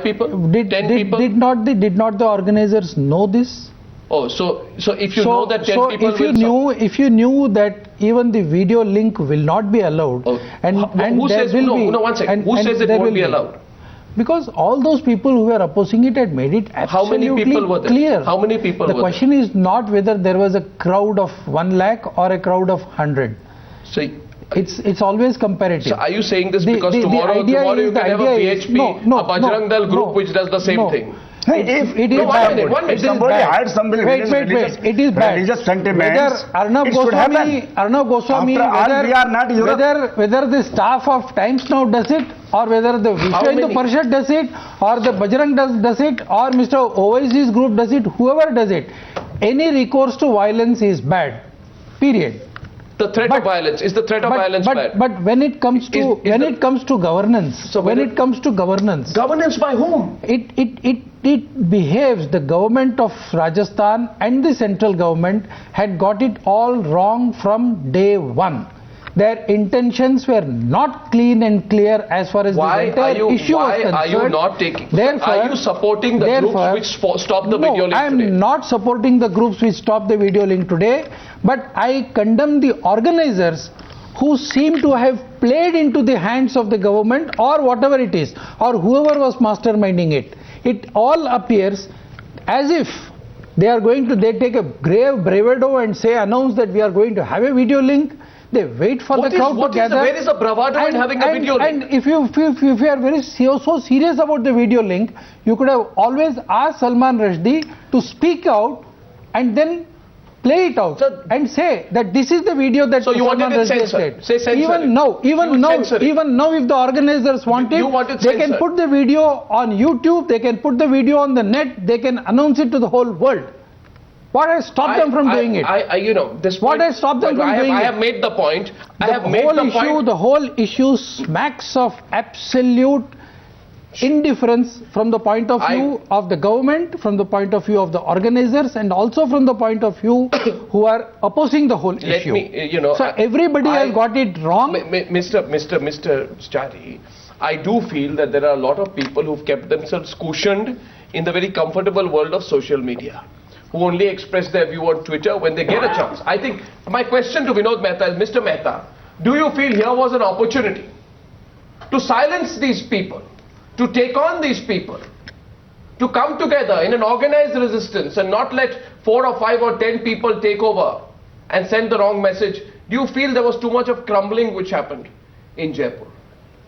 5 people? 10 people? Did not the organizers know this? Oh, so if you know that 10 people if you knew that even the video link will not be allowed, and who says one second? Who says it won't be allowed? Because all those people who were opposing it had made it absolutely How many people were there? Clear. How many people were there? The question is not whether there was a crowd of 1 lakh or a crowd of 100. So it's always comparative. So are you saying this because tomorrow you can have a BHP, a Bajrang Dal group which does the same thing? If it is bad, somebody had some it is bad. Religious sentiments, whether Arnab Goswami, whether the staff of Times Now does it, or whether the Vishwa Hindu Parishad does it, or the Bajrang does it, or Mr. Owaisi's group does it, whoever does it, any recourse to violence is bad. Period. The threat of violence is the threat of violence bad. But when it comes to governance, governance by whom? It behaves. The government of Rajasthan and the central government had got it all wrong from day one. Their intentions were not clean and clear as far as the entire issue was concerned. Why are you not taking? Are you supporting the groups which stopped the video link today? No, I am not supporting the groups which stopped the video link today. But I condemn the organizers who seem to have played into the hands of the government or whatever it is, or whoever was masterminding it. It all appears as if they take a grave bravado and announce that we are going to have a video link. They wait for the crowd to gather. Where is the bravado in having a video link? And if you are very so serious about the video link, you could have always asked Salman Rushdie to speak out and then play it out and say that this is the video that Salman Rushdie said. Even now, if the organizers want it, they can put the video on YouTube, they can put the video on the net, they can announce it to the whole world. What has stopped them from doing it? What has stopped them from doing it? I have made the point. The whole issue smacks of absolute indifference from the point of view of the government, from the point of view of the organizers, and also from the point of view who are opposing the whole issue. So everybody has got it wrong. Mr. Chari, I do feel that there are a lot of people who've kept themselves cushioned in the very comfortable world of social media, who only express their view on Twitter when they get a chance. I think my question to Vinod Mehta is, Mr. Mehta, do you feel here was an opportunity to silence these people, to take on these people, to come together in an organized resistance and not let 4 or 5 or 10 people take over and send the wrong message? Do you feel there was too much of crumbling which happened in Jaipur?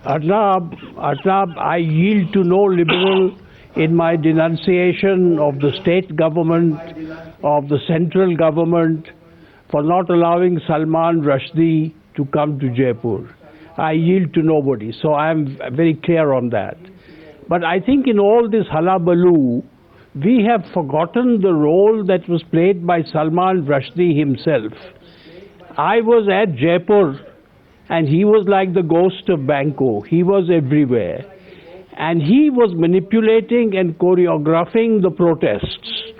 Arnab, I yield to no liberal in my denunciation of the state government, of the central government, for not allowing Salman Rushdie to come to Jaipur. I yield to nobody, so I am very clear on that. But I think in all this hullabaloo, we have forgotten the role that was played by Salman Rushdie himself. I was at Jaipur, and he was like the ghost of Banco. He was everywhere. And he was manipulating and choreographing the protests.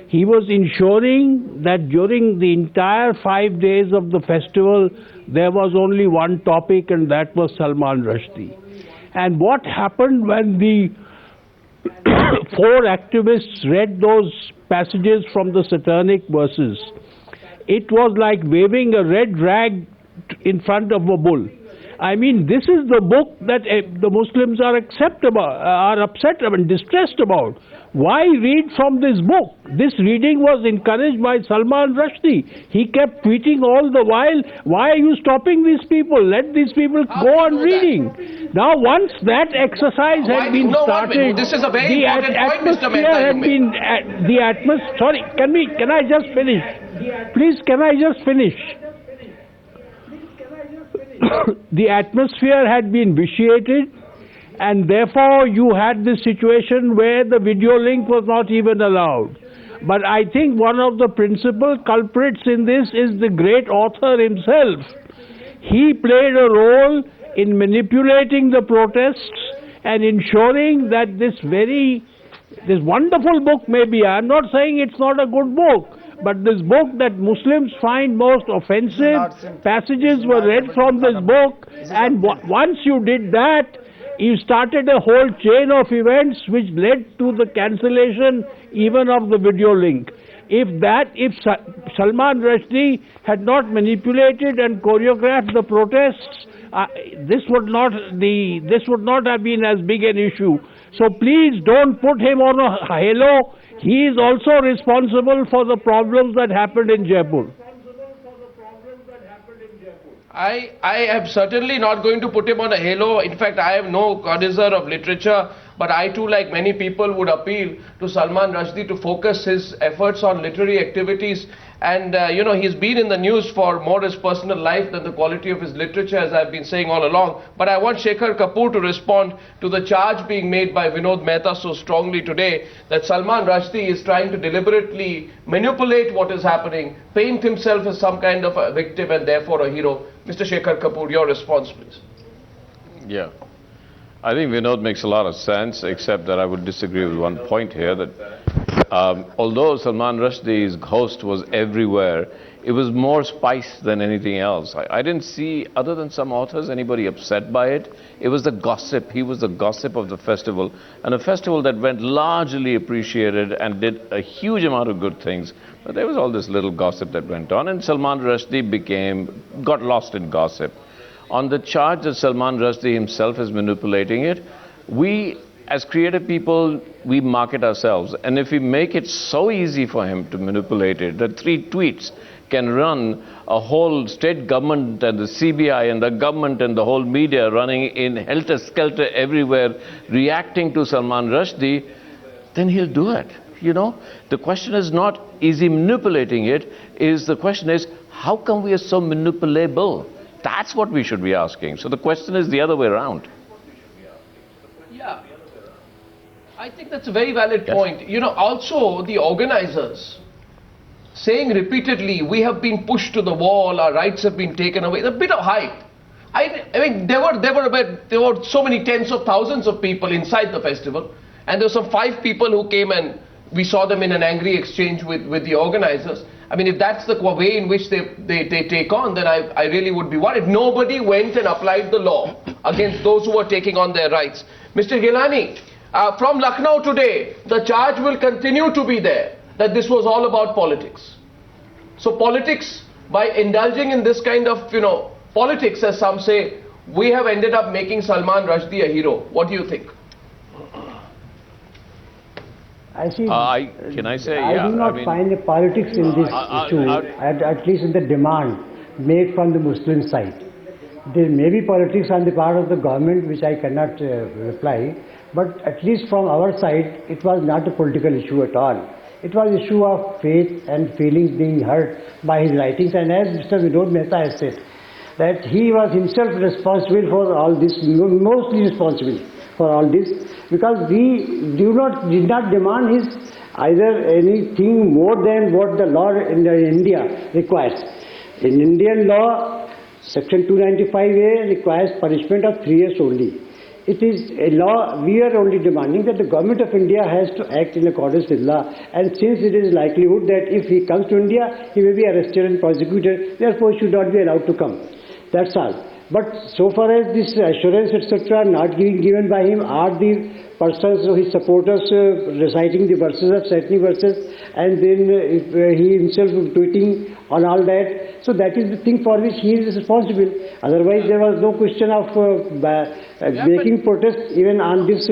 He was ensuring that during the entire 5 days of the festival, there was only one topic, and that was Salman Rushdie. And what happened when the 4 activists read those passages from the satanic verses? It was like waving a red rag in front of a bull. I mean, this is the book that the Muslims are upset and distressed about. Why read from this book? This reading was encouraged by Salman Rushdie. He kept tweeting all the while, why are you stopping these people? Let these people go on reading. Now, once that exercise had been started, this is a very important point, Mr. Mehta. Sorry, can I just finish? Please, can I just finish? The atmosphere had been vitiated, and therefore you had this situation where the video link was not even allowed. But I think one of the principal culprits in this is the great author himself. He played a role in manipulating the protests and ensuring that this wonderful book, maybe, I'm not saying it's not a good book, but this book that Muslims find most offensive, passages were read from this book, and once you did that, he started a whole chain of events which led to the cancellation even of the video link. If Salman Rushdie had not manipulated and choreographed the protests, this would not have been as big an issue. So please don't put him on a halo. He is also responsible for the problems that happened in Jaipur. I am certainly not going to put him on a halo. In fact, I am no connoisseur of literature, but I too, like many people, would appeal to Salman Rushdie to focus his efforts on literary activities. And, he's been in the news for more his personal life than the quality of his literature, as I've been saying all along. But I want Shekhar Kapoor to respond to the charge being made by Vinod Mehta so strongly today that Salman Rushdie is trying to deliberately manipulate what is happening, paint himself as some kind of a victim and therefore a hero. Mr. Shekhar Kapoor, your response, please. Yeah. I think Vinod makes a lot of sense, except that I would disagree with one point here, that although Salman Rushdie's ghost was everywhere, it was more spice than anything else. I didn't see, other than some authors, anybody upset by it. It was the gossip. He was the gossip of the festival, and a festival that went largely appreciated and did a huge amount of good things. But there was all this little gossip that went on, and Salman Rushdie got lost in gossip. On the charge that Salman Rushdie himself is manipulating it, we, as creative people, we market ourselves. And if we make it so easy for him to manipulate it, that 3 tweets can run a whole state government and the CBI and the government and the whole media running in helter-skelter everywhere, reacting to Salman Rushdie, then he'll do it. The question is not, is he manipulating it? The question is, how come we are so manipulable? That's what we should be asking. So the question is the other way around. Yeah, I think that's a very valid point. Also the organizers saying repeatedly, we have been pushed to the wall, our rights have been taken away. It's a bit of hype. I mean, there were so many tens of thousands of people inside the festival, and there were some 5 people who came and we saw them in an angry exchange with the organizers. I mean, if that's the way in which they take on, then I really would be worried. Nobody went and applied the law against those who were taking on their rights. Mr. Gilani, from Lucknow today, the charge will continue to be there that this was all about politics. So politics, by indulging in this kind of, politics, as some say, we have ended up making Salman Rushdie a hero. What do you think? I see. Can I say? I do not find the politics in this issue, at least in the demand made from the Muslim side. There may be politics on the part of the government, which I cannot reply, but at least from our side, it was not a political issue at all. It was an issue of faith and feelings being hurt by his writings, and as Mr. Vinod Mehta has said, that he was himself responsible for all this, mostly responsible for all this, because we did not demand his either anything more than what the law in India requires. In Indian law, Section 295A requires punishment of 3 years only. It is a law. We are only demanding that the government of India has to act in accordance with law, and since it is likelihood that if he comes to India, he may be arrested and prosecuted, therefore should not be allowed to come. That's all. But so far as this assurance, etc., not given by him, are the persons or his supporters reciting the verses of certain verses, and then he himself tweeting on all that. So that is the thing for which he is responsible. Otherwise, there was no question of making protests even on this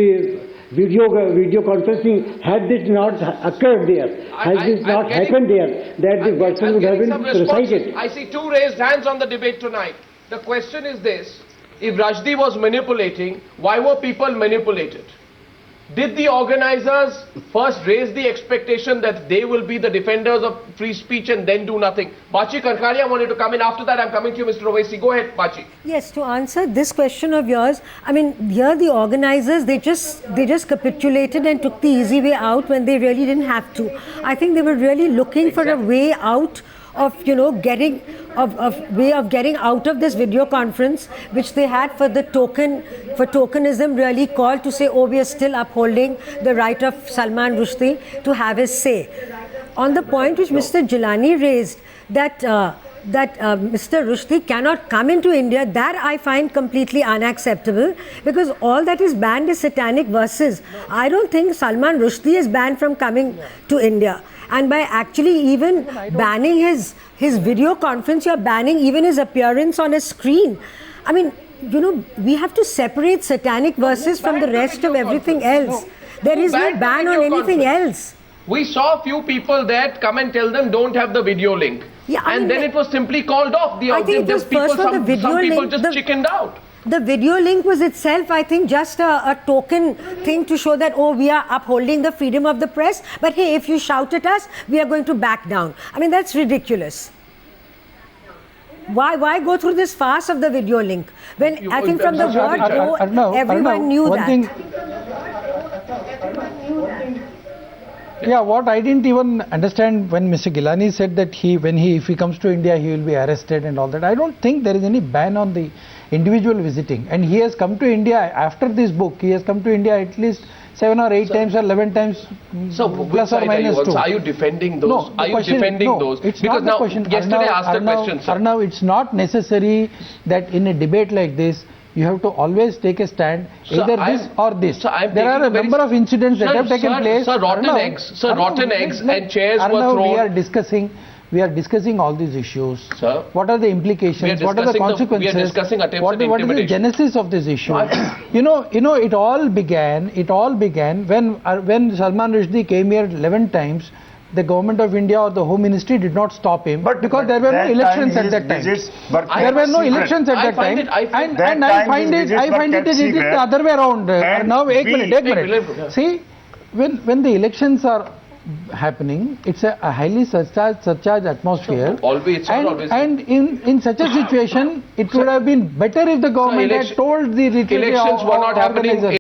video conferencing. Had this not occurred there, had this not happened there, that the verses would have been recited. I see 2 raised hands on the debate tonight. The question is this: if Rushdie was manipulating, why were people manipulated? Did the organizers first raise the expectation that they will be the defenders of free speech and then do nothing? Bachi Karkaria wanted to come in. After that, I'm coming to you, Mr. Owaisi. Go ahead, Bachi. Yes, to answer this question of yours, I mean, here the organizers, they just capitulated and took the easy way out when they really didn't have to. I think they were really looking for a way out of getting out of this video conference, which they had for tokenism really called to say, oh, we are still upholding the right of Salman Rushdie to have his say. On the point which Mr. Gilani raised, that Mr. Rushdie cannot come into India, that I find completely unacceptable, because all that is banned is satanic verses. I don't think Salman Rushdie is banned from coming to India. And by actually even banning his video conference, you're banning even his appearance on a screen. I mean, you know, we have to separate satanic verses from the rest of everything else. There is no ban on anything else. We saw a few people that come and tell them don't have the video link. Yeah, and then it was simply called off. I think it was people, first for the video some people link. just chickened out. The video link was itself, I think, just a token thing to show that, oh, we are upholding the freedom of the press. But hey, if you shout at us, we are going to back down. I mean, that's ridiculous. Why go through this farce of the video link? When I think from the word go, everyone knew that. Yeah, what I didn't even understand when Mr. Gilani said that if he comes to India, he will be arrested and all that. I don't think there is any ban on the individual visiting. And he has come to India after this book. He has come to India at least 7 or 8 times or 11 times, so plus or minus 2. Are you defending those? No, are you defending those? It's because not now, the question. Yesterday I asked a question, sir. Arnav, it's not necessary that in a debate like this, you have to always take a stand, either this or this. There are a number of incidents that have taken place. Sir, rotten eggs and chairs were thrown. We are discussing all these issues. Sir, what are the implications? What are the consequences? We are discussing attempts at intimidation. What is the genesis of this issue? you know, it all began when Salman Rushdie came here 11 times. The government of India or the Home Ministry did not stop him, because there were no elections at that time. There were no elections at that time, and I find it the other way around. Now, one minute. See, when the elections are happening, it's a highly surcharged atmosphere. And in such a situation, it would have been better if the government had told the elections were not happening.